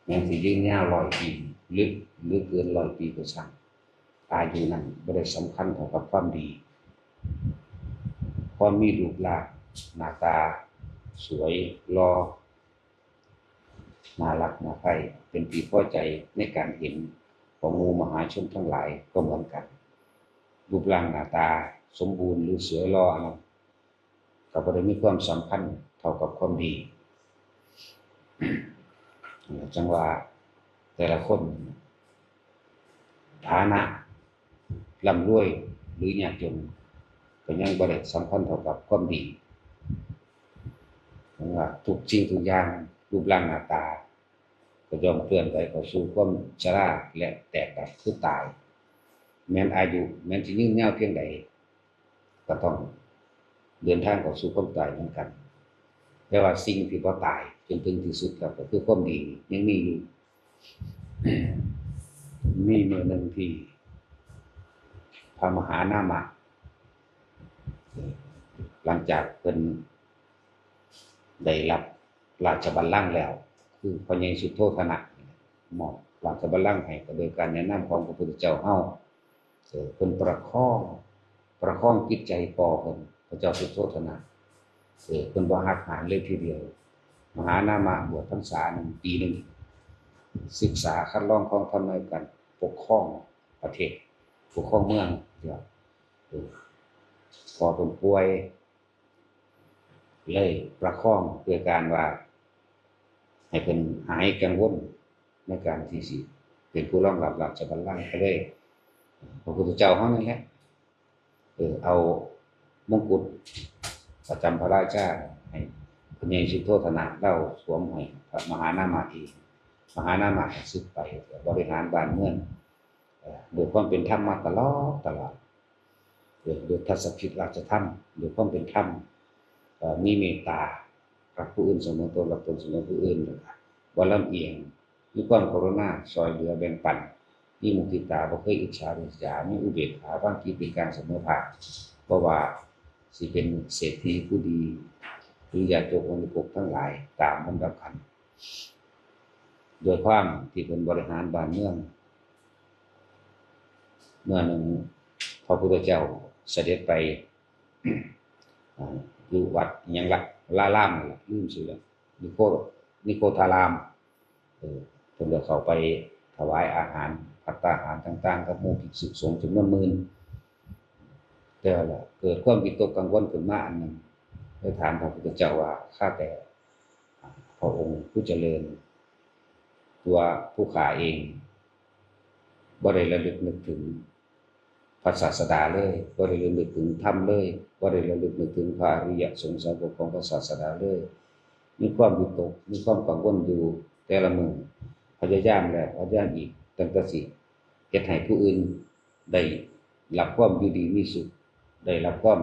แม้สิยืนยาว100 ปีหรือเกิน100 ปีก็ช่างอายุนั้นบ่ได้สำคัญเท่ากับความดีความมีรูปร่างหน้าตาสวยหล่อน่ารักน่าใคร่เป็นที่พอใจในการเห็นของหมู่มหาชนทั้งหลายก็เหมือนกันรูปร่างหน้าตาสมบูรณ์หรือสวยหล่ออันนั้นก็บ่ได้มีความสำคัญเท่ากับความดีจังว่าแต่ละคนฐานะร่ำรวยหรือยากจนก็ยังบ่ได้สำคัญเท่ากับความดีเพราะว่าทุกสิ่งทุกอย่างรูปร่างหน้าตาก็ย่อมเคลื่อนไปเข้าสู่ความชราและแตกดับคือตายแม้นอายุแม้นสิยืนยาวเพียงใดก็ต้องเดินทางเข้าสู่ความตายเหมือนกันแต่ว่าสิ่งที่บ่ตายจนถึงที่สุดแล้วก็คือความดียังมีอยู่มีมื้อหนึ่งที่พระมหานามะหลังจากเพิ่นได้รับราชบัลลังก์แล้วคือพระใหญ่สุโธทนะมอบราชบัลลังก์ให้ก็โดยการแนะนำของพระพุทธเจ้าเฮาเพิ่นประคองจิตใจปอเพิ่นพระเจ้าสุโธทนะเพิ่นบ่หักหานเลยทีเดียวมหานามะบวชพรรษา1 ปีศึกษาคัดลองของธรรมในการปกครองประเทศปกครองเมืองเดี๋ยวพอเพิ่นป่วยเลยประคองด้วยการว่าให้เพิ่นหายกังวลในการที่สิเป็นผู้รองรับราชบัลลังก์ก็เลยพระพุทธเจ้าเฮานั่นแหละเอามงกุฎประจำพระราชาให้พระใหญ่สุโธทนะเล่าสวมให้พระมหานามะเองมหานามะสึกไปบริหารบ้านเมืองด้วยความเป็นธรรมมาตลอดด้วยทัศพิธราชธรรมด้วยความเป็นธรรมมีเมตตารักผู้อื่นเสมอตนรักตนเสมอผู้อื่นบ่ลำเอียงมีความกรุณาช่วยเหลือแบ่งปันมีมุทิตาบ่เคยอิจฉาริษยามีอุเบกขาวางจิตเป็นกลางเสมอภาคเพราะว่าสิเป็นเศรษฐีผู้ดีหรือญาติโยมอุปกทั้งหลายตามลำดับขั้นโดยความที่เป็นบริหารบ้านเมืองเมื่อหนึ่งพระพุทธเจ้าเสด็จไปอยู่วัดยังละลารามลืมชื่อแล้วนิโคธารามเพิ่นก็เข้าไปถวายอาหารภัตตาหารต่างๆกับหมู่ภิกษุสงฆ์จำนวนหมื่นแต่ละเกิดความวิตกกังวลขึ้นมาอันหนึ่งได้ถามพระพุทธเจ้าว่าข้าแต่พระองค์ผู้เจริญตัวผู้ข้าเองบ่ได้ระลึกนึกถึงพระศาสดาเลยบ่ได้ระลึกถึงธรรมเลยบ่ได้ระลึกนึกถึงพระอริยสงฆ์สาวกของพระศาสดาเลยมีความวิตกมีความกังวลอยู่แต่ละมื้อพยายามแล้วพยายามอีกตั้งแต่สิเฮ็ดให้ผู้อื่นได้รับความอยู่ดีมีสุขได้รับความ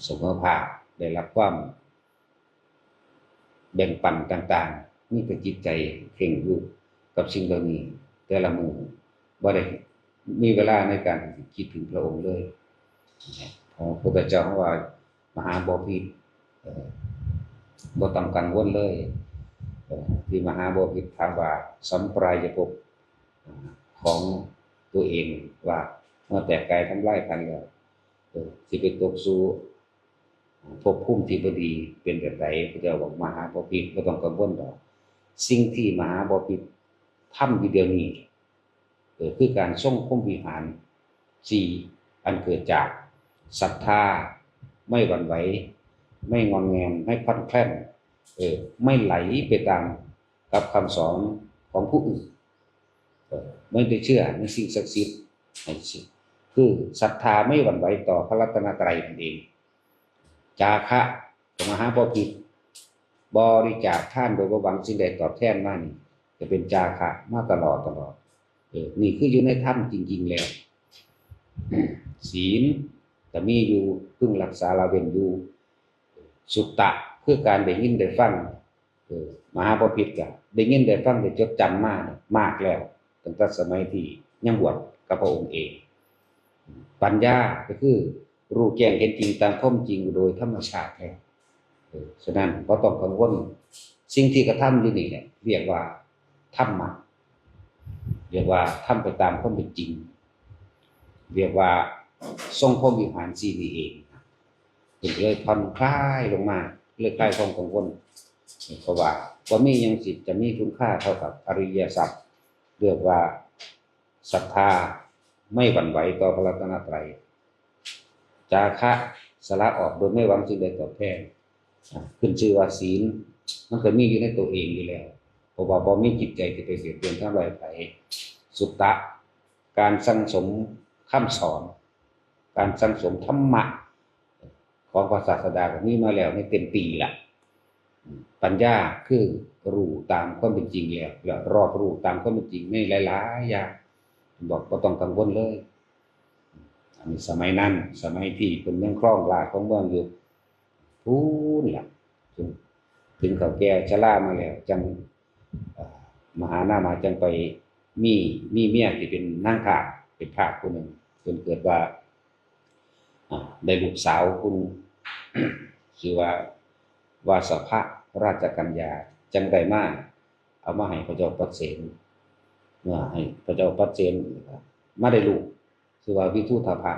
เสมอภาคได้รับความแบ่งปันต่างๆมีแต่จิตใจเพ่งอยู่กับสิ่งเหล่านี้แต่ละมื้อบ่ได้มีเวลาในการคิดถึงพระองค์เลยพระพุทธเจ้าว่ามหาบพิตรบ่ต้องกังวลเลยที่มหาบพิตรถามว่าสัมปรายภพของตัวเองว่าเมื่อแตกกายทำลายขันธ์แล้วสิไปตกสู่ภพภูมิที่บ่ดีเป็นแบบใดพระเจ้าบอกมหาบพิตรบ่ต้องกังวลดอกสิ่งที่มหาบพิตรทำอยู่เดี๋ยวนี้คือการทรงพรหมวิหาร4อันเกิดจากศรัทธาไม่หวั่นไหวไม่งอนแงนไม่พลันแคลนไม่ไหลไปตามกับคำสอนของผู้อื่นไม่ได้เชื่อในสิ่งศักดิ์สิทธิ์คือศรัทธาไม่หวั่นไหวต่อพระรัตนตรัยนั่นเองจาคะมหาบพิตรบริจาคทานโดยบ่หวังสิ่งใดตอบแทนมานี่จะเป็นจาคะมาตลอดนี่คืออยู่ในธรรมจริงๆแล้วศีลก็มีอยู่พึงรักษาละเว้นอยู่สุตตะคือการได้ยินได้ฟังมหาบพิตรก็ได้ยินได้ฟังได้จดจำมากแล้วตั้งแต่สมัยที่ยังบวชกับพระองค์เองปัญญาก็คือรู้แจ้งเห็นจริงตามข้อจริงโดยธรรมชาติแล้วฉะนั้นบ่ต้องกังวล สิ่งที่กระทำอยู่นี่เนี่ยเรียกว่าธรรมะเรียกว่าทำไปตามความเป็นจริงเรียกว่าทรงพรหมวิหารสี่นี่เองเป็นเลยผ่อนคลายลงมาเลยคลายความกังวลเพราะว่ามียังสิจะมีคุณค่าเท่ากับอริยสัจเรียกว่าศรัทธาไม่หวั่นไหวต่อพระรัตนตรัยจาคะสละออกโดยไม่หวังสิ่งใดตอบแทนขึ้นชื่อว่าศีลมันก็มีอยู่ในตัวเองอยู่แล้วเพราะว่าบ่มีจิตใจที่ไปเบียดเบียนทำลายไผสุตตะการสั่งสมคำสอนการสั่งสมธรรมะของพระศาสดาก็มีมาแล้วในเต็มปีละปัญญาคือรู้ตามความเป็นจริงแล้วรอบรู้ตามความเป็นจริงในหลายๆอย่างบอกบ่ต้องกังวลเลยอันนี้สมัยนั้นสมัยที่เป็นเมืองครองราชของเมืองอยู่พูนล่ะถึงเขาแก่ชรามาแล้วจังมหานามาจังไปมีเมียที่เป็นนางทาสเป็นทาสคนหนึ่งจนเกิดว่าได้ลูกสาวคุณ ชื่อว่าวาสภราชกัญญาจังได้มาเอามาให้พระเจ้าปัสเสนเมื่อให้พระเจ้าปัสเสนมาได้ลูกชื่อว่าวิทูธภะ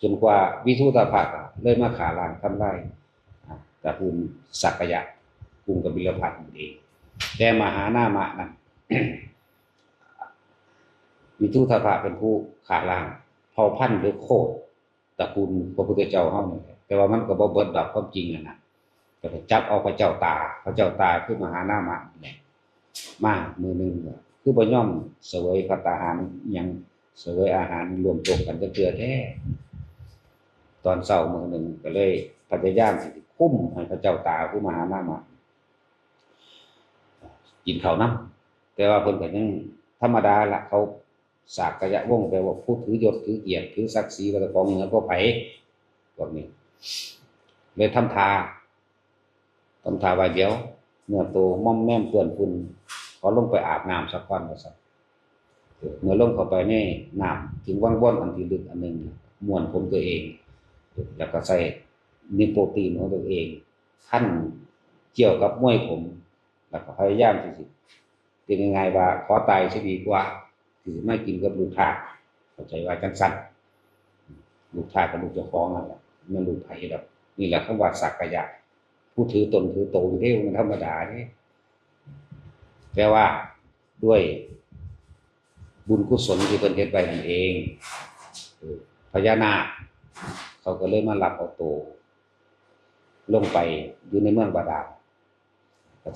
จนกว่าวิทูธภะเลยมาขาล้างทำลายตระกูลสักยะกรุงกบิลพัสดุเองแต่มหานามะนั้น วิทูธภะเป็นผู้ขาล้างเผ่าพันธุ์หรือโคตรตระกูลพระพุทธเจ้าเฮานี่แต่ว่ามันก็บ่เบิดดอกความจริงนะก็จับเอาพระเจ้าตาคือมหานามะนี่มามือนึงคือบ่ยอมเสวยภัตตาหารหยังเสวยอาหารรวมตัวกันจะเกลือแท้ตอนเช้ามื้อนึงก็เลยพยายามสิคุ้มให้พระเจ้าตาคือมหานามะกินข้าวนำแต่ว่าเพิ่นก็ยังธรรมดาล่ะเขาสากยะวงศ์แปลว่าผู้ถือยศถือเกียรติถือศักดิ์ศรีว่าของเหนือกว่าไผพวกนี้เลยทำทาว่าเดี๋ยวเมื่อโตม่อมแม่มเปื้อนฝุ่นขอลงไปอาบน้ำสักวันว่าซั่นเมื่อลงเข้าไปในน้ำถึงวังบ่อนอันที่ลึกอันนึงม้วนผมตัวเองแล้วก็ใส่นิโคตินของตัวเองคั่นเกี่ยวกับม้วยผมแล้วก็พยายามที่สิเป็นยังไงว่าขอตายสิดีกว่าที่ไม่กินกับลูกทาสเข้าใจว่าจังซั่นลูกทาสกับลูกเจ้าของนั่นแหละมันลูกไผดอกนี่แหละคำว่าสักกะยะผู้ถือตนถือโตอยู่เท่มันธรรมดานี่แต่ว่าด้วยบุญกุศลที่เพิ่นเฮ็ดไว้นั่นเองพญานาคเขาก็เลยมารับเอาโตลงไปอยู่ในเมืองบาดาล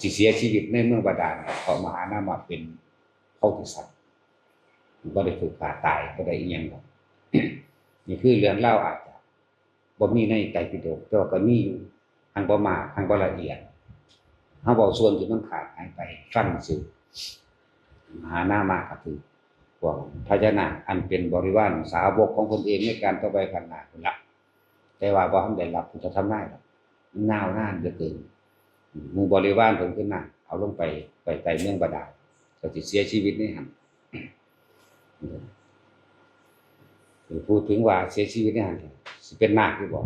สิเสียชีวิตในเมืองบาดาลเพราะมหานามะเป็นโพธิสัตว์บ่ได้ถูกฆ่าตายบ่ได้อีหยังหรอก นี่คือเรื่องเล่าอาจจะบ่มีในไตรปิฎกแต่ว่าก็มีอยู่ทางบ่มากทางบ่ละเอียดเฮาเว้าส่วนที่มันขาดหายไปฟังซื่อมหานามะก็คือพวกพญานาคอันเป็นบริวารสาวกของตนเองในการต่อไปข้างหน้าพุ่นล่ะแต่ว่าบ่ทันได้รับพุทธธรรมนายหรอกนานเหลือเกินหมู่บริวารเพิ่นขึ้นน่ะเอาลงไปใต้เมืองบาดาลก็สิเสียชีวิตในหั่นพูดถึงว่าเสียชีวิตในหั่นสิเป็นนาคหรือบ่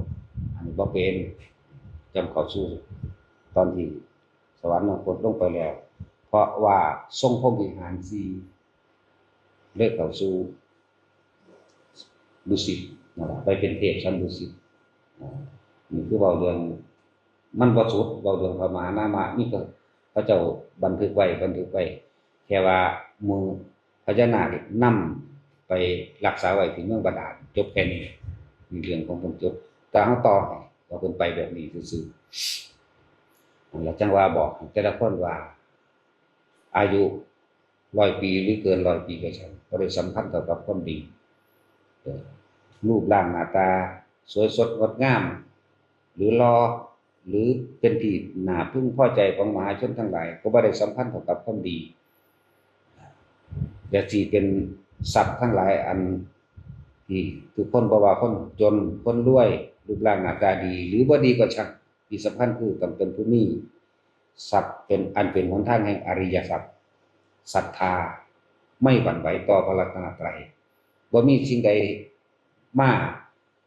อันนี้บ่เป็นจำเข้าสู่ตอนที่สวรรคตลงไปแล้วเพราะว่าทรงพรหมวิหาร4เลิกเข้าสู่ดุสิตนั่นล่ะไปเป็นเทพชั้นดุสิตนี่คือเว้าเรื่องมันบ่สุดเว้าเรื่องพระมหานามะนี่ก็พระเจ้าบันทึกไว้แค่ว่าหมู่พญานาคนำไปรักษาไว้ที่เมืองบาดาลจบแค่นี้มีเรื่องของเพิ่นจบแต่เฮาต่อให้ว่าเพิ่นไปแบบนี้ซื่อๆนั่นล่ะจังว่าบอกแต่ละคนว่าอายุ100ปีหรือเกิน100ปีก็ช่างบ่ได้สำคัญเท่ากับความดีรูปร่างหน้าตาสวยสดงดงามหรือหล่อหรือเป็นที่น่าพึงพอใจของมหาชนทั้งหลายก็บ่ได้สำคัญเท่ากับความดีแต่ที่เป็นทรัพย์ทั้งหลายอันที่ทุกคนบ่ว่าคนจนคนรวยรูปร่างหน้าตาดีหรือบ่ดีก็ช่างที่สำคัญคือต้องเป็นผู้มีทรัพย์เป็นอันเป็นหนทางแห่งอริยทรัพย์ศรัทธาไม่หวั่นไหวต่อพระรัตนตรัยบ่มีสิ่งใดมา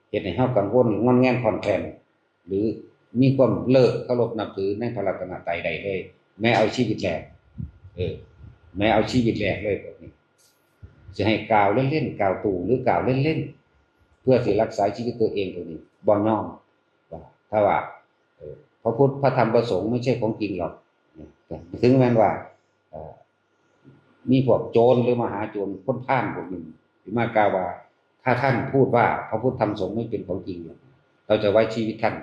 เฮ็ดให้เฮากังวลงอนแงนคลอนแคลนหรือมีความเลิกเคารพนับถือในพระรัตนตรัยใดเลย แม้เอาชีวิตแลกแม้เอาชีวิตแลกเลยแบบนี้จะให้กล่าวเล่นๆกล่าวตู่หรือกล่าวเล่นๆเพื่อสิรักษาชีวิตตัวเองตัวนี้บ่ยอมว่าถ้าว่าพระพุทธพระธรรมพระสงฆ์ไม่ใช่ของจริงหรอกถึงแม้ว่ามีพวกโจรหรือมหาโจรพ้นพ่านพวกนึงที่มากล่าวว่าถ้าท่านพูดว่าพระพุทธธรรมสงฆ์ไม่เป็นของจริงเราจะไว้ชีวิตท่าน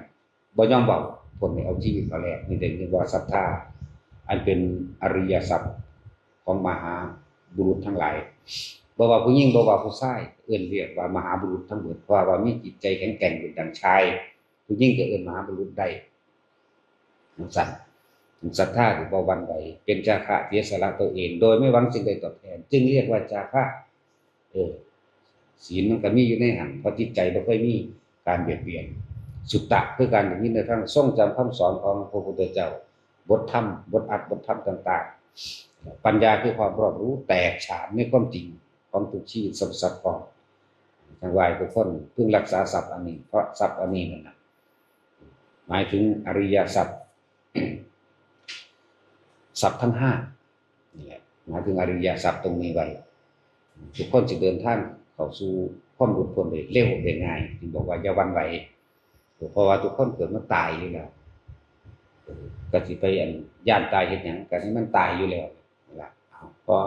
บ่ยอมเบาคนไม่เอาชีวิตเขาแลกนี่เรียกว่าศรัทธาอันเป็นอริยสัจของมหาบุรุษทั้งหลายบ่ว่าผู้หญิงบ่ว่าผู้ชายเอิ้นเรียกว่ามหาบุรุษทั้งหมดเพราะว่ามีจิตใจแข็งแกร่งเป็นดังชายผู้หญิงก็เอิ้นมหาบุรุษได้สั่นศรัทธาที่บ่หวั่นไหวเป็นจาคะเสียสละตัวเองโดยไม่หวังสิ่งใดตอบแทนจึงเรียกว่าจาคะศีลมันก็มีอยู่ในหันเพราะจิตใจบ่เคยมีการเบียดเบียนสุตตะคือการอย่างนี้ในทางทรงจำคำสอนของพระพุทธเจ้าบทธรรมบทอัดบทธรรมต่างๆปัญญาคือความรอบรู้แตกฉานในความจริงของทุกชีวิตสัพพะทั้งวายทุกคนเพิ่งรักษาทรัพย์อันนี้เพราะทรัพย์อันนี้นั่นนะหมายถึงอริยสัจทรัพย์ทั้งห้านี่แหละหมายถึงอริยสัจตรงนี้ไว้ทุกคนจะเดินทางเข้าสู่ความหลุดพ้นได้เร็วได้ง่ายจึงบอกว่าอย่าหวั่นไหวเพราะว่าทุกคนเกิดมาตายอยู่แล้วก็สิไปย่านตายเฮ็ดหยังก็ให้มันตายอยู่แล้วนั่นล่ะพอ